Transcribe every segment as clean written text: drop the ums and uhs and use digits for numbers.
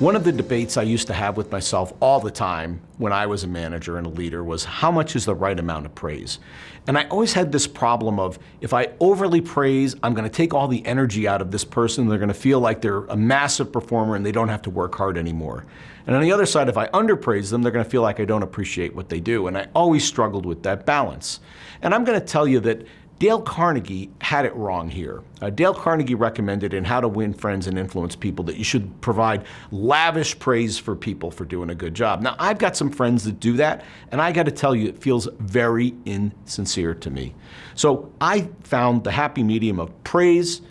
One of the debates I used to have with myself all the time when I was a manager and a leader was how much is the right amount of praise? And I always had this problem of if I overly praise, I'm going to take all the energy out of this person. They're going to feel like they're a massive performer and they don't have to work hard anymore. And on the other side, if I underpraise them, they're going to feel like I don't appreciate what they do. And I always struggled with that balance. And I'm going to tell you that Dale Carnegie had it wrong here. Dale Carnegie recommended in How to Win Friends and Influence People that you should provide lavish praise for people for doing a good job. Now, I've got some friends that do that, and I got to tell you, it feels very insincere to me. So I found the happy medium of praise,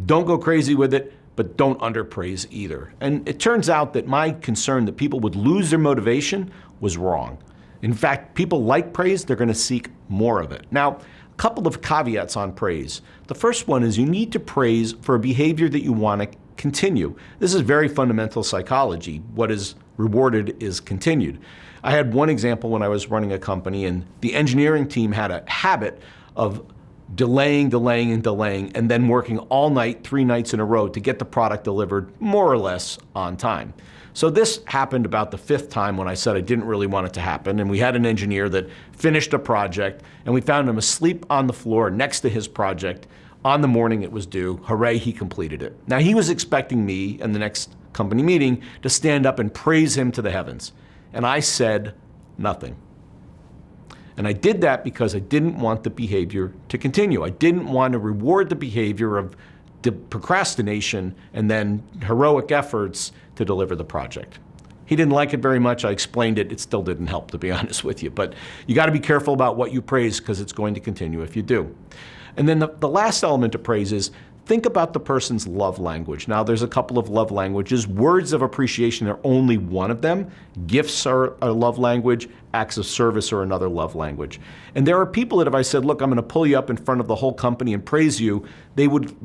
don't go crazy with it, but don't underpraise either. And it turns out that my concern that people would lose their motivation was wrong. In fact, people like praise, they're going to seek more of it. Now, couple of caveats on praise. The first one is you need to praise for a behavior that you want to continue. This is very fundamental psychology. What is rewarded is continued. I had one example when I was running a company, and the engineering team had a habit of delaying, and then working all night, 3 nights in a row to get the product delivered more or less on time. So this happened about the 5th time when I said I didn't really want it to happen, and we had an engineer that finished a project, and we found him asleep on the floor next to his project on the morning it was due. Hooray, he completed it. Now he was expecting me in the next company meeting to stand up and praise him to the heavens, and I said nothing. And I did that because I didn't want the behavior to continue. I didn't want to reward the behavior of the procrastination and then heroic efforts to deliver the project. He didn't like it very much. I explained it. It still didn't help, to be honest with you. But you got to be careful about what you praise because it's going to continue if you do. And then the last element of praise is think about the person's love language. Now, there's a couple of love languages. Words of appreciation are only one of them. Gifts are a love language. Acts of service are another love language. And there are people that if I said, look, I'm going to pull you up in front of the whole company and praise you, they would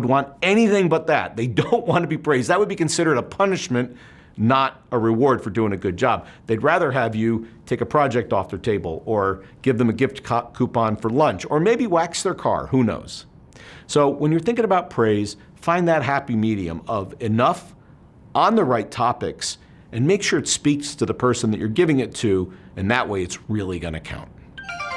want anything but that. They don't want to be praised. That would be considered a punishment, not a reward for doing a good job. They'd rather have you take a project off their table or give them a gift coupon for lunch or maybe wax their car. Who knows? So when you're thinking about praise, find that happy medium of enough on the right topics and make sure it speaks to the person that you're giving it to, and that way it's really going to count.